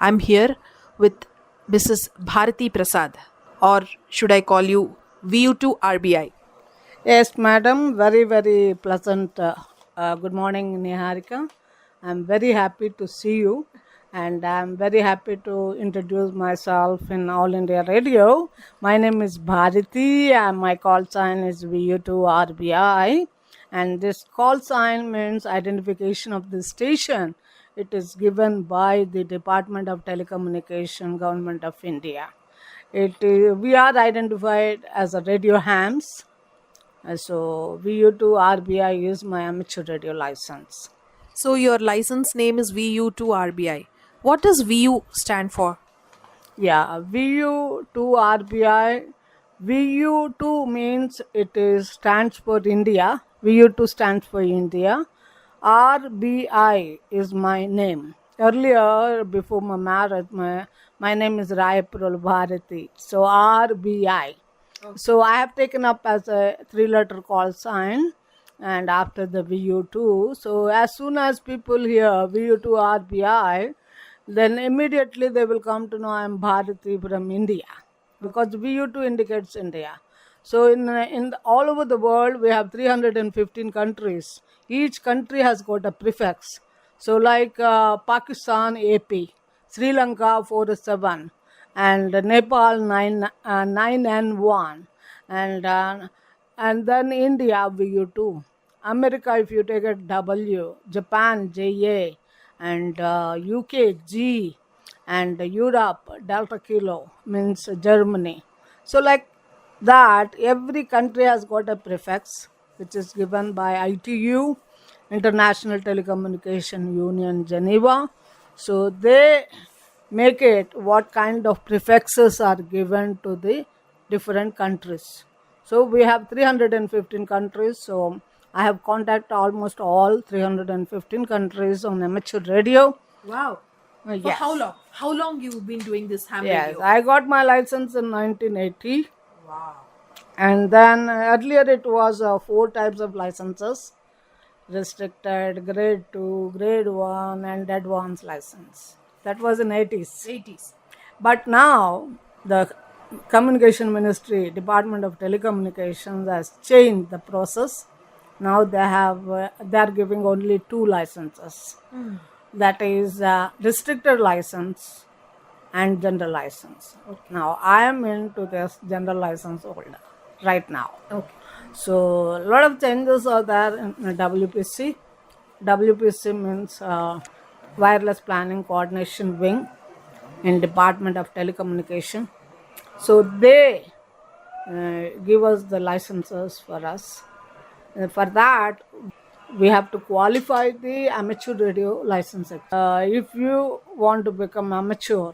I'm here with Mrs. Bharati Prasad, or should I call you VU2 RBI? Yes, madam. Very, very pleasant. Good morning, Niharika. I'm very happy to see you, and I'm very happy to introduce myself in All India Radio. My name is Bharati, and my call sign is VU2RBI. And this call sign means identification of the station. It is given by the Department of Telecommunication, Government of India. We are identified as a radio hams, so VU2 RBI is my amateur radio license. So, your license name is VU2 RBI. What does VU stand for? Yeah, VU2 RBI. VU2 means it is stands for India. VU2 stands for India. RBI is my name. Earlier, before my marriage, my name is Raipurul Bharati. So RBI. So I have taken up as a three-letter call sign, and after the VU2. So as soon as people hear VU2 RBI, then immediately they will come to know I am Bharati from India, because VU2 indicates India. So all over the world we have 315 countries. Each country has got a prefix. So like Pakistan AP, Sri Lanka 47, and Nepal 9 and 1, and then India VU2. America, if you take it W, Japan JA, and UK G, and Europe Delta Kilo means Germany. So like that, every country has got a prefix which is given by ITU, International Telecommunication Union Geneva. So they make it what kind of prefixes are given to the different countries. So we have 315 countries. So I have contacted almost all 315 countries on amateur radio. Wow. For Yes. how long? How long you've been doing this ham Yes, radio? I got my license in 1980, Wow. and then earlier it was four types of licenses: restricted, grade 2, grade 1, and advanced license. That was in 80s. 80s. But now the Communication Ministry, Department of Telecommunications, has changed the process. Now they are giving only two licenses. That is restricted license and general license. Now I am into this general license holder right now. Okay. So a lot of changes are there in WPC. WPC means Wireless Planning Coordination Wing in Department of Telecommunication. So they give us the licenses for us. For that, we have to qualify the amateur radio license. If you want to become amateur,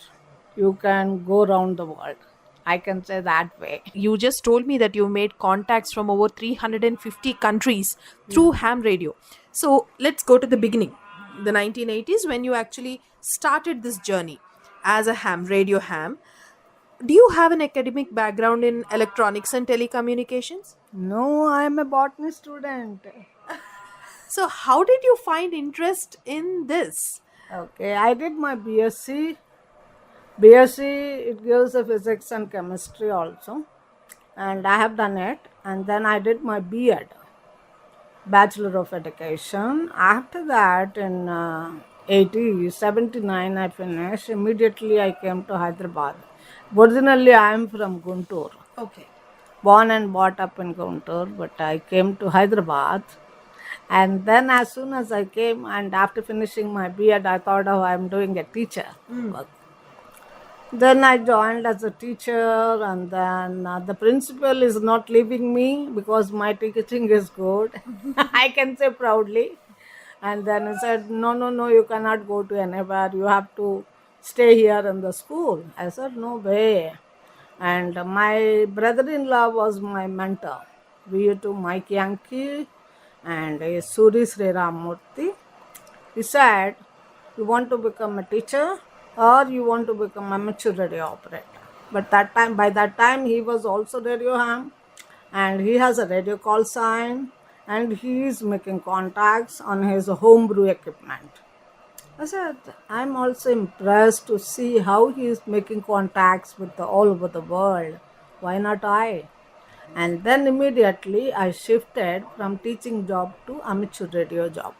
you can go around the world. I can say that way. You just told me that you made contacts from over 350 countries through ham radio. So let's go to the beginning, the 1980s, when you actually started this journey as a radio ham. Do you have an academic background in electronics and telecommunications? No, I am a botany student. So how did you find interest in this? Okay, I did my BSc. BSc, it gives a physics and chemistry also, and I have done it. And then I did my B.Ed, Bachelor of Education. After that, in 79, I finished. Immediately, I came to Hyderabad. Originally, I am from Guntur, Okay. born and brought up in Guntur, but I came to Hyderabad. And then, as soon as I came, and after finishing my B.Ed, I thought, oh, I'm doing a teacher work. Then I joined as a teacher, and then the principal is not leaving me because my teaching is good. I can say proudly. And then he said, no, no, no, you cannot go to anywhere. You have to stay here in the school. I said, no way. And my brother-in-law was my mentor. We used to Mike Yankee and Suri Sri Ramurthy. He said, you want to become a teacher or you want to become amateur radio operator. But by that time, he was also radio ham, and he has a radio call sign, and he is making contacts on his homebrew equipment. I said, I'm also impressed to see how he is making contacts with all over the world. Why not I? And then immediately I shifted from teaching job to amateur radio job.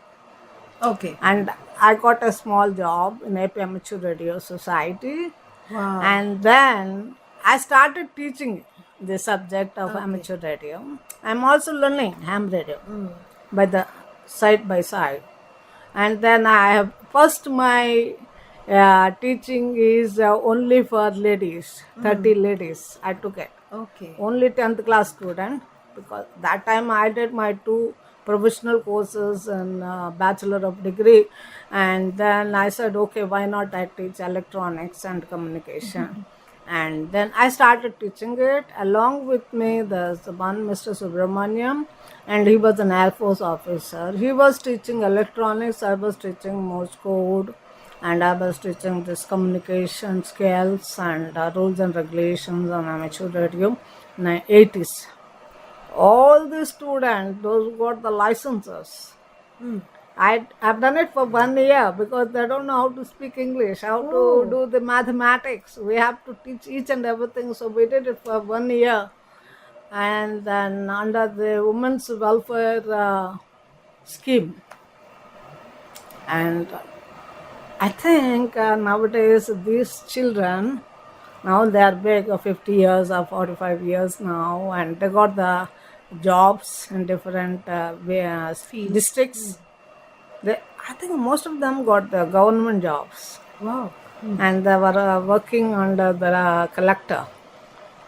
Okay. And I got a small job in AP Amateur Radio Society. Wow. And then I started teaching the subject of Okay. amateur radio. I'm also learning ham radio by the side by side. And then I have first my teaching is only for ladies, 30 ladies. I took it. Okay. Only 10th class student, because that time I did my 2 professional courses and bachelor of degree, and then I said, okay, why not I teach electronics and communication. And then I started teaching it. Along with me there's one Mr. Subramaniam, and he was an Air Force officer. He was teaching electronics, I was teaching Morse code, and I was teaching this communication skills and rules and regulations on amateur radio in the 80s. All the students, those who got the licenses, I've done it for 1 year because they don't know how to speak English, how to do the mathematics. We have to teach each and everything, so we did it for 1 year. And then under the Women's Welfare Scheme. And I think nowadays these children, now they are big, 50 years or 45 years now, and they got the jobs in different districts. I think most of them got the government jobs. Wow. And they were working under the collector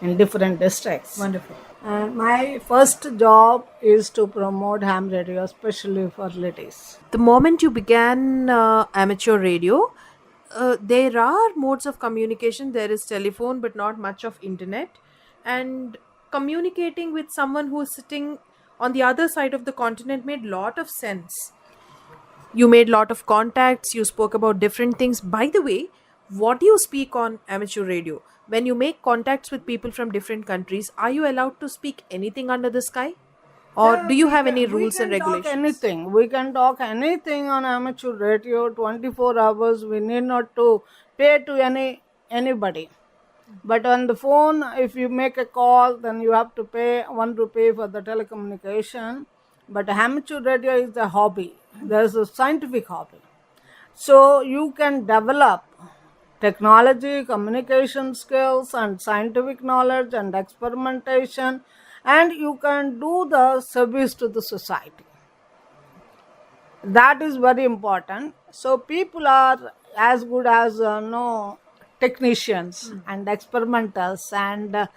in different districts. Wonderful. And my first job is to promote ham radio, especially for ladies. The moment you began amateur radio, there are modes of communication. There is telephone, but not much of internet. And communicating with someone who is sitting on the other side of the continent made lot of sense. You made lot of contacts. You spoke about different things. By the way, what do you speak on amateur radio? When you make contacts with people from different countries, are you allowed to speak anything under the sky? Or do you have any rules and regulations? Anything. We can talk anything on amateur radio 24 hours. We need not to pay to anybody. But on the phone, if you make a call, then you have to pay 1 rupee for the telecommunication. But amateur radio is a hobby. There's a scientific hobby. So you can develop technology, communication skills, and scientific knowledge and experimentation, and you can do the service to the society. That is very important. So people are as good as technicians and experimenters, and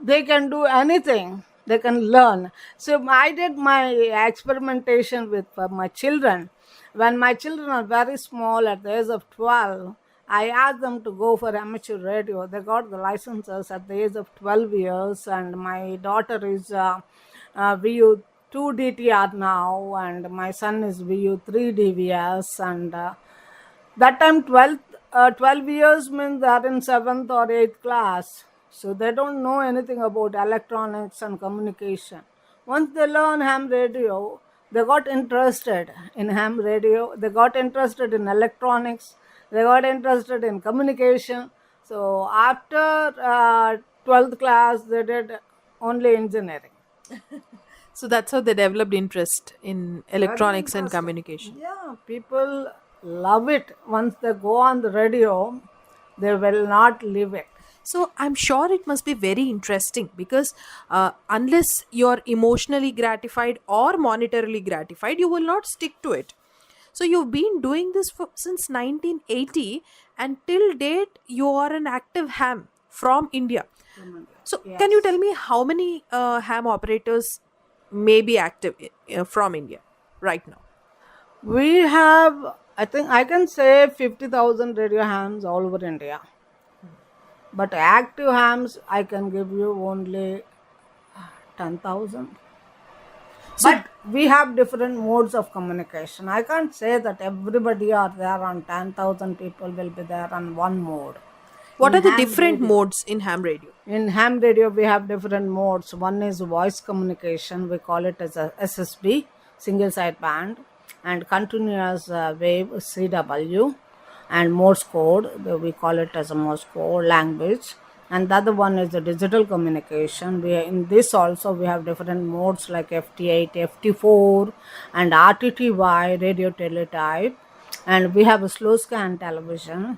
they can do anything. They can learn. So I did my experimentation with my children. When my children are very small, at the age of 12, I asked them to go for amateur radio. They got the licenses at the age of 12 years, and my daughter is VU 2 DTR now, and my son is VU 3 DVS. And that time 12 years means they are in 7th or 8th class. So they don't know anything about electronics and communication. Once they learn ham radio, they got interested in ham radio. They got interested in electronics. They got interested in communication. So after 12th class, they did only engineering. So that's how they developed interest in electronics and communication. Yeah, people love it. Once they go on the radio, they will not leave it. So I'm sure it must be very interesting because unless you're emotionally gratified or monetarily gratified, you will not stick to it. So you've been doing this since 1980, and till date you are an active ham from India. So can you tell me how many ham operators may be active from India right now? We have, I think I can say 50,000 radio hams all over India. But active hams, I can give you only 10,000. But we have different modes of communication. I can't say that everybody are there on 10,000 people will be there on one mode. What are the different modes in ham radio? In ham radio, we have different modes. One is voice communication. We call it as a SSB, single side band. and continuous wave CW, and Morse code. We call it as a Morse code language. And the other one is the digital communication. In this also we have different modes like FT8, FT4, and RTTY, radio teletype, and we have a slow scan television.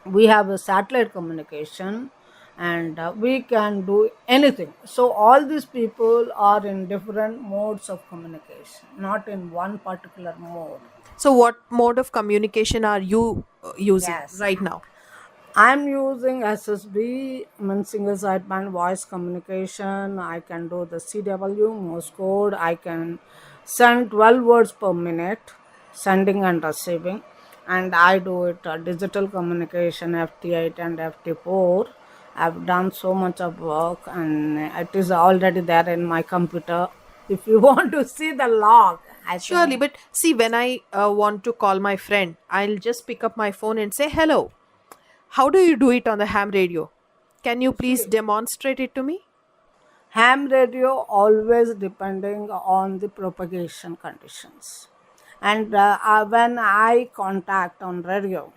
We have a satellite communication, and we can do anything. So all these people are in different modes of communication, not in one particular mode. So, what mode of communication are you using Yes, right now? I'm using SSB, means single sideband voice communication. I can do the CW, Morse code. I can send 12 words per minute, sending and receiving. And I do it digital communication, FT8 and FT4. I've done so much of work, and it is already there in my computer. If you want to see the log, I Surely, think. but see, when I want to call my friend, I'll just pick up my phone and say hello. How do you do it on the ham radio? Can you please demonstrate it to me? Ham radio always depending on the propagation conditions. And when I contact on radio,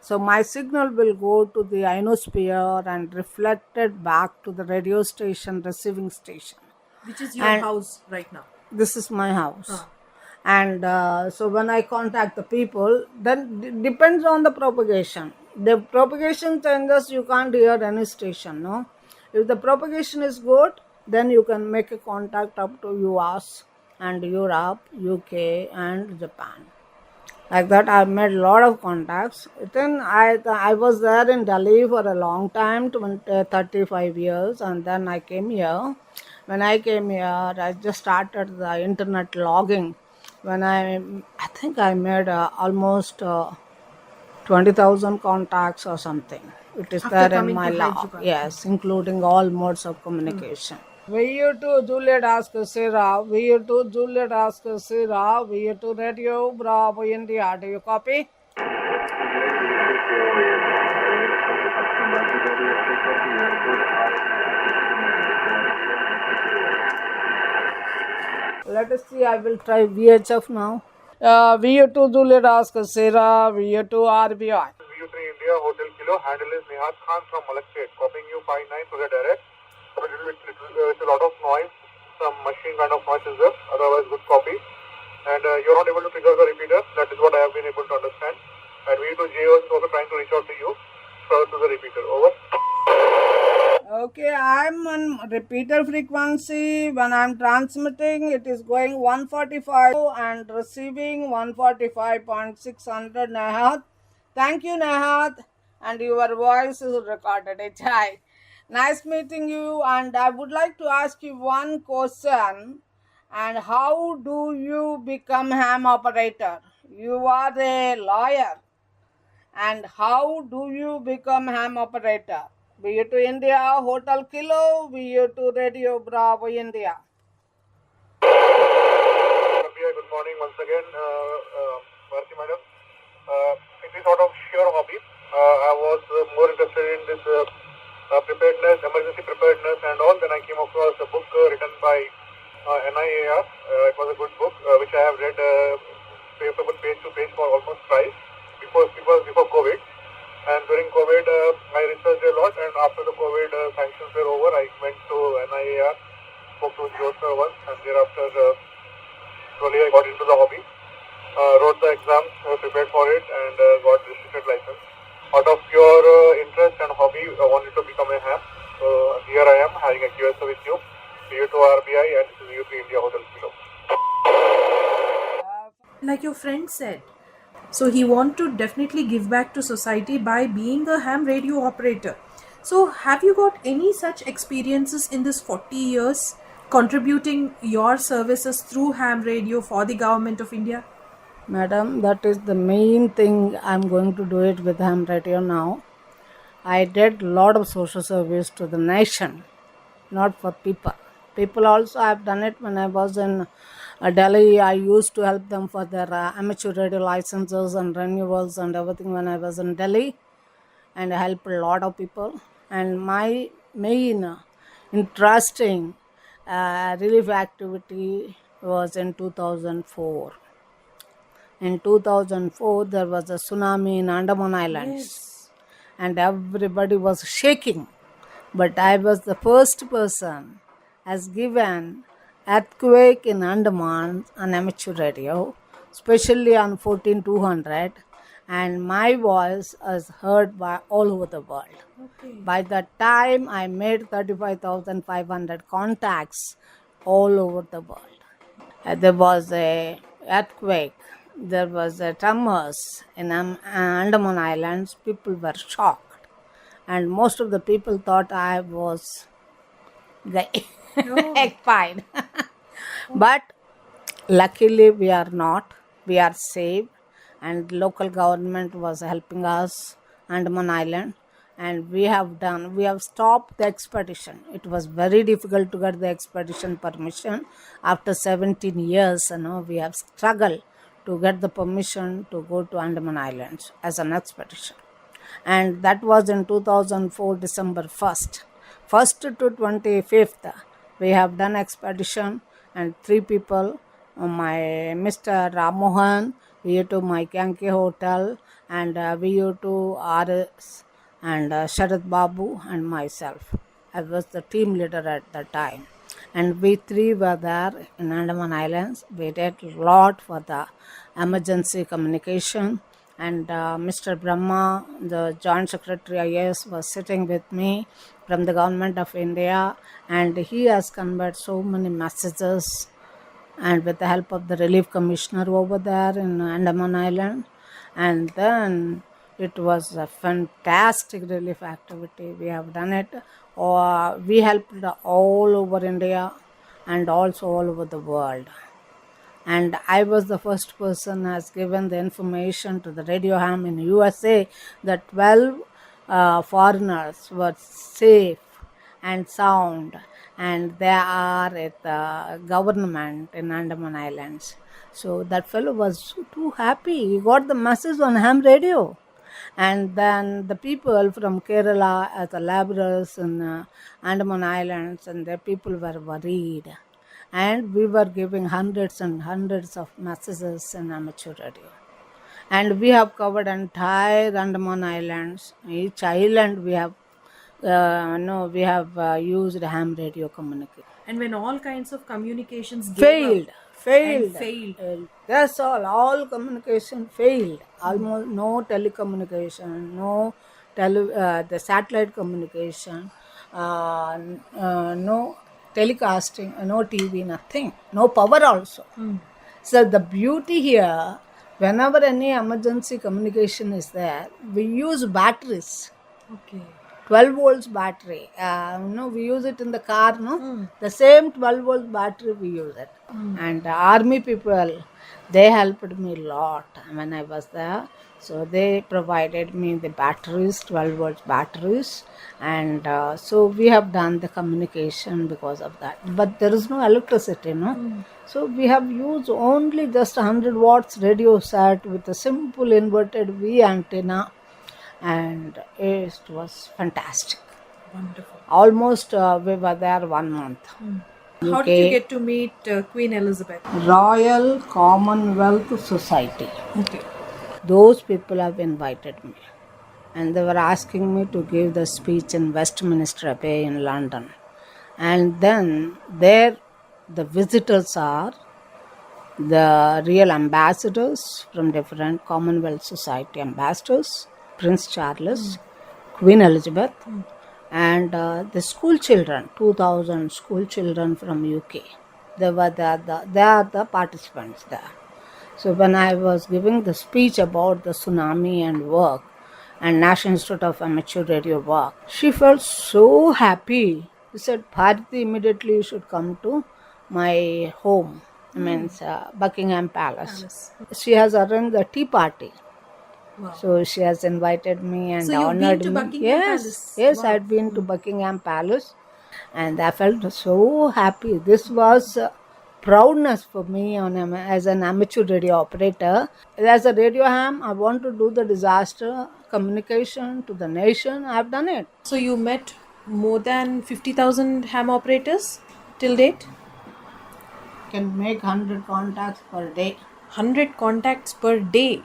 so my signal will go to the ionosphere and reflected back to the radio station, receiving station. Which is your And house right now? this is my house. And so when I contact the people, then depends on the propagation. The propagation changes, you can't hear any station, no. If the propagation is good, then you can make a contact up to US and Europe, UK and Japan. Like that, I made a lot of contacts. Then I was there in Delhi for a long time, 35 years, and then I came here. When I came here, I just started the internet logging. When I think I made almost 20,000 contacts or something. It is After there in coming my to log. Hyderabad. Yes, including all modes of communication. V2 Juliet Oscar Sierra, V2 Juliet Oscar Sierra, V2 Radio Bravo India. Do you copy? Let us see, I will try VHF now. VU2 Juliet Oscar Sierra, VU2 RBI. VU3 India Hotel Kilo, handle is Nihat Khan from Malak State, copying you 59 to the direct. With a lot of noise, some machine kind of noise is there, otherwise good copy. And you're not able to trigger the repeater, that is what I have been able to understand. And VU2 JO is also trying to reach out to you, to the repeater, over. Okay, I'm on repeater frequency. When I'm transmitting, it is going 145 and receiving 145.600 Nehat. Thank you, Nehat. And your voice is recorded. Hi. Nice meeting you. And I would like to ask you one question. And how do you become ham operator? You are a lawyer. And how do you become ham operator? VU2 India, Hotel Kilo, VU2 Radio Bravo India. Good morning once again, Bharti madam. It is sort of sheer hobby. I was more interested in this preparedness, emergency preparedness and all. Then I came across a book written by NIAR. It was a good book which I have read page to page for almost twice before COVID. And during COVID, I researched a lot, and after the COVID sanctions were over, I went to NIAR, spoke to Joe sir once, and thereafter slowly I got into the hobby, wrote the exams, prepared for it, and got restricted license. Out of pure interest and hobby, I wanted to become a ham. So here I am, having a QSO with you, VU2 RBI, and this is VU3 India Hotel Kilo. Like your friend said, so he want to definitely give back to society by being a ham radio operator. So have you got any such experiences in this 40 years contributing your services through ham radio for the government of India? Madam, that is the main thing. I'm going to do it with ham radio now. I did a lot of social service to the nation, not for people. People also, I've done it when I was in Delhi. I used to help them for their amateur radio licenses and renewals and everything when I was in Delhi, and I helped a lot of people. And my main interesting relief activity was in 2004. In 2004, there was a tsunami in Andaman Islands, and everybody was shaking. But I was the first person has given earthquake in Andaman on amateur radio, especially on 14200, and my voice is heard by all over the world. By that time, I made 35,500 contacts all over the world. There was a earthquake, there was a tremors in Andaman Islands. People were shocked, and most of the people thought I was expired. But luckily we are not. We are safe, and local government was helping us, Andaman Island, and we have stopped the expedition. It was very difficult to get the expedition permission. After 17 years, we have struggled to get the permission to go to Andaman Islands as an expedition. And that was in 2004, December 1st. 1st to 25th, we have done expedition, and 3 people, my Mr. Ramohan, VU2 Mike Yankee Hotel, and VU2 RS, and Sharad Babu, and myself. I was the team leader at that time. And we 3 were there in Andaman Islands. We did a lot for the emergency communication. And Mr. Brahma, the Joint Secretary IAS, was sitting with me from the Government of India, and he has conveyed so many messages, and with the help of the Relief Commissioner over there in Andaman Island. And then it was a fantastic relief activity. We have done it. We helped all over India and also all over the world. And I was the first person who has given the information to the Radio Ham in USA that 12 foreigners were safe and sound, and they are at the government in Andaman Islands. So that fellow was too happy. He got the message on ham radio. And then the people from Kerala as the laborers in Andaman Islands, and the people were worried. And we were giving hundreds and hundreds of messages in amateur radio. And we have covered entire Andaman Islands. Each island we have used ham radio communication. And when all kinds of communications Failed. That's all communication failed. Almost no telecommunication, no the satellite communication, no telecasting, no TV, nothing, no power also. So the beauty here, whenever any emergency communication is there, we use batteries. Okay. 12 volts battery. We use it in the car, no? The same 12 volts battery we use it. And army people, they helped me a lot when I was there. So they provided me the batteries, 12 volts batteries. And so we have done the communication because of that. But there is no electricity, no? So we have used only just 100 watts radio set with a simple inverted V antenna. And it was fantastic. Wonderful. Almost we were there 1 month. How did you get to meet Queen Elizabeth? Royal Commonwealth Society. Okay. Those people have invited me. And they were asking me to give the speech in Westminster Abbey in London. And then there the visitors are the real ambassadors from different Commonwealth Society ambassadors, Prince Charles, Queen Elizabeth, and the school children, 2,000 school children from UK. They are the participants there. So when I was giving the speech about the tsunami and work and National Institute of Amateur Radio work, she felt so happy. She said, Bharati, immediately you should come to my home, Buckingham Palace. She has arranged a tea party. Wow. So she has invited me and So you've honored been to me. Buckingham Palace? Yes, Wow. I'd been to Buckingham Palace, and I felt so happy. This was proudness for me as an amateur radio operator. As a radio ham, I want to do the disaster communication to the nation. I've done it. So you met more than 50,000 ham operators till date? Can make 100 contacts per day. 100 contacts per day.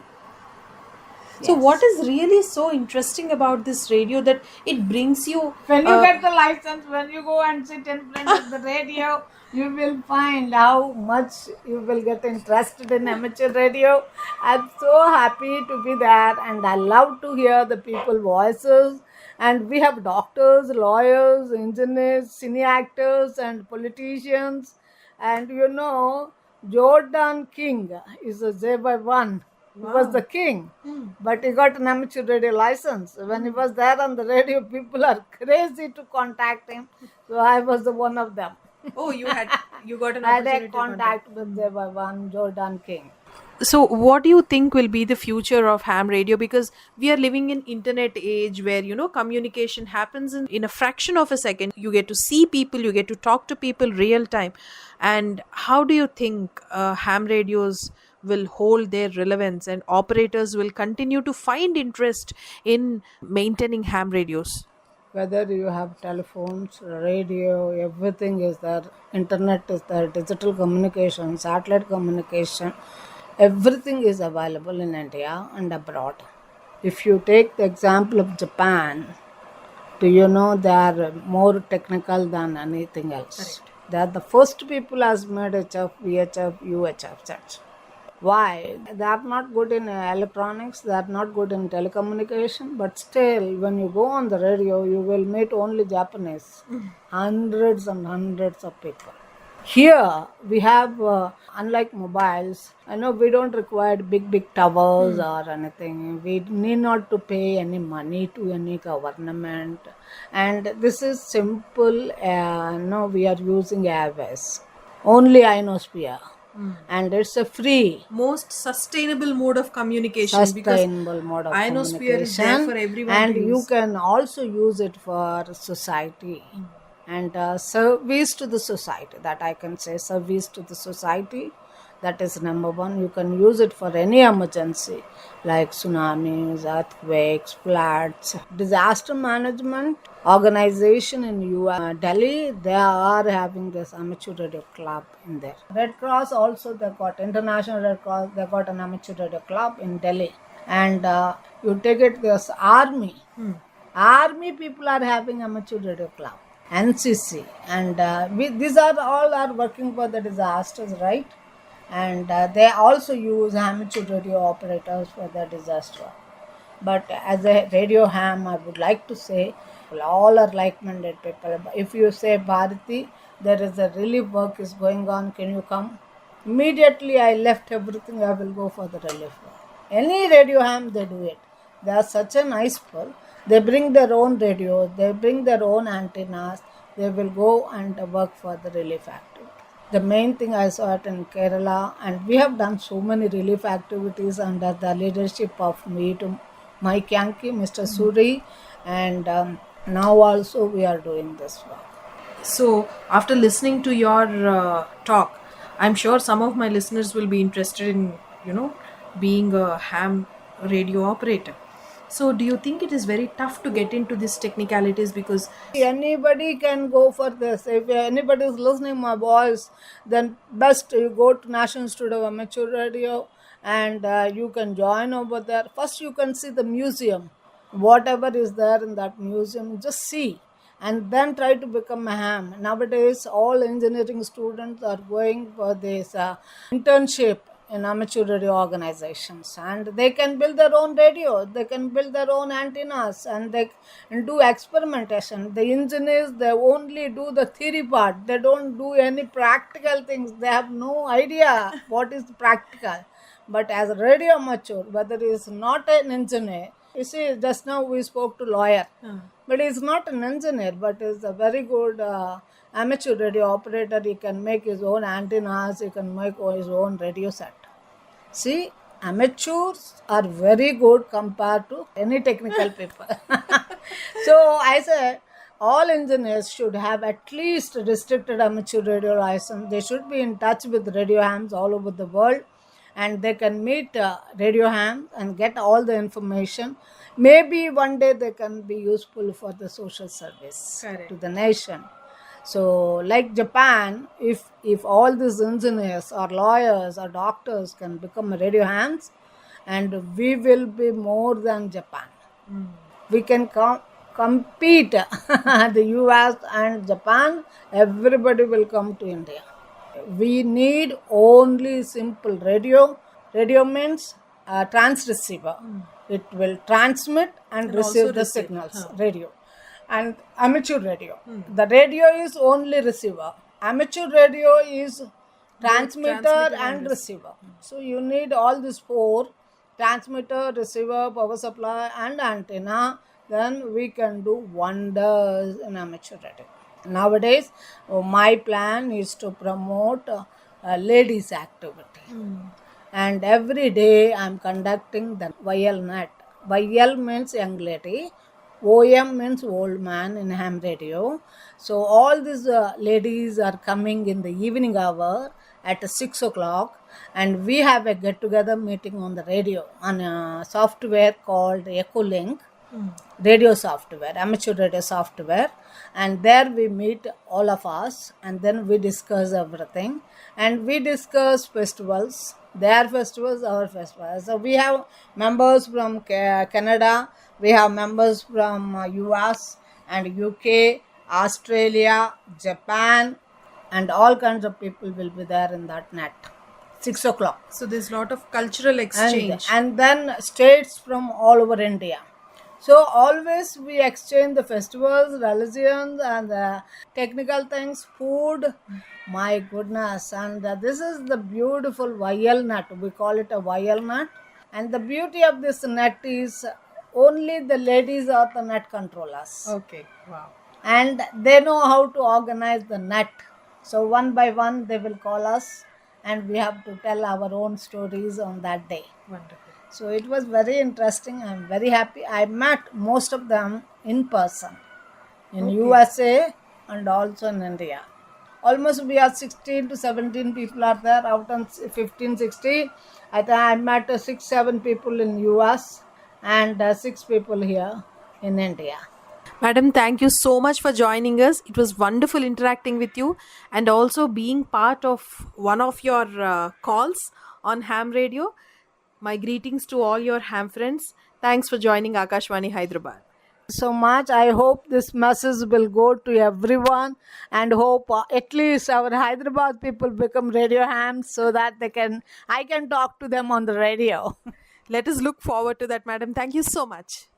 So, Yes. what is really so interesting about this radio that it brings you? When you get the license, when you go and sit in front of the radio, you will find how much you will get interested in amateur radio. I'm so happy to be there, and I love to hear the people voices. And we have doctors, lawyers, engineers, cine actors, and politicians. And Jordan King is a J1. He was the king, but he got an amateur radio license. When he was there on the radio, people are crazy to contact him. So I was the one of them. Oh, you got an I had opportunity a to contact. contact with J1 Jordan King. So, what do you think will be the future of ham radio? Because we are living in internet age where communication happens in a fraction of a second. You get to see people, you get to talk to people real time. And how do you think ham radios will hold their relevance and operators will continue to find interest in maintaining ham radios? Whether you have telephones, radio, everything is there. Internet is there, digital communication, satellite communication, everything is available in India and abroad. If you take the example of Japan, do you know they are more technical than anything else? They are the first people has made HF, VHF, UHF such. Why? They are not good in electronics, they are not good in telecommunication, but still, when you go on the radio, you will meet only Japanese. Hundreds and hundreds of people. Here, we have, unlike mobiles, I know we don't require big towers or anything. We need not to pay any money to any government. And this is simple, no, we are using airways. Only ionosphere. And it's a free, Most sustainable mode of communication sustainable mode of ionosphere is there communication, for everyone and to you use. can also use it for society and service to the society. That I can say, service to the society. That is number one. You can use it for any emergency like tsunamis, earthquakes, floods, disaster management organization in Delhi. They are having this amateur radio club in there. Red Cross also, they got International Red Cross. They got an amateur radio club in Delhi, and you take it this army. Army people are having amateur radio club. NCC, and these are all are working for the disasters, right? And they also use amateur radio operators for the disaster. But as a radio ham, I would like to say all are like-minded people. If you say, Bharati, there is a relief work is going on, can you come? Immediately I left everything, I will go for the relief work. Any radio ham, they do it. They are such a nice people. They bring their own radios, they bring their own antennas, they will go and work for the relief activity. The main thing I saw it in Kerala, and we have done so many relief activities under the leadership of Mike Yankee, Mr. Suri, and now also we are doing this work. So, after listening to your talk, I'm sure some of my listeners will be interested in, being a ham radio operator. So, do you think it is very tough to get into these technicalities? Because Anybody can go for this. If anybody is listening my voice, then best you go to National Institute of Amateur Radio and you can join over there. First you can see the museum. Whatever is there in that museum, just see. And then try to become a ham. Nowadays, all engineering students are going for this internship in amateur radio organizations, and they can build their own radio, they can build their own antennas, and they can do experimentation. The engineers, they only do the theory part, they don't do any practical things, they have no idea what is practical. But as a radio amateur, whether he is not an engineer, you see, just now we spoke to lawyer, but he is not an engineer, but is a very good amateur radio operator. He can make his own antennas, he can make his own radio set. See, amateurs are very good compared to any technical people. So I said, all engineers should have at least restricted amateur radio license. They should be in touch with radio hams all over the world, and they can meet radio hams and get all the information. Maybe one day they can be useful for the social service Correct. to the nation. So, like Japan, if all these engineers or lawyers or doctors can become radio hands, and we will be more than Japan. We can compete the US and Japan. Everybody will come to India. We need only simple radio. Radio means transceiver. It will transmit and also receive the receive. signals. Radio and amateur radio. The radio is only receiver. Amateur radio is transmitter and receiver. So you need all these four: transmitter, receiver, power supply, and antenna. Then we can do wonders in amateur radio. Nowadays, my plan is to promote ladies' activity. And every day I'm conducting the YL net. YL means young lady. OM means old man in ham radio. So all these ladies are coming in the evening hour at 6 o'clock, and we have a get together meeting on the radio on a software called Echolink. Radio software, amateur radio software, and there we meet all of us, and then we discuss everything, and we discuss festivals, their festivals, our festivals. So we have members from Canada, we have members from US and UK, Australia, Japan, and all kinds of people will be there in that net. 6 o'clock. So there's a lot of cultural exchange. And then states from all over India. So always we exchange the festivals, religions, and technical things, food. My goodness! And this is the beautiful YL net. We call it a YL net. And the beauty of this net is only the ladies are the net controllers. Okay, wow. And they know how to organize the net. So one by one they will call us, and we have to tell our own stories on that day. Wonderful. So it was very interesting. I'm very happy. I met most of them in person in USA and also in India. Almost we are 16 to 17 people are there out of 15, 16. I think I met 6-7 people in US and 6 people here in India. Madam, thank you so much for joining us. It was wonderful interacting with you and also being part of one of your calls on Ham Radio. My greetings to all your ham friends. Thanks for joining Akashvani Hyderabad. So much. I hope this message will go to everyone, and hope at least our Hyderabad people become radio hams so that I can talk to them on the radio. Let us look forward to that, madam. Thank you so much.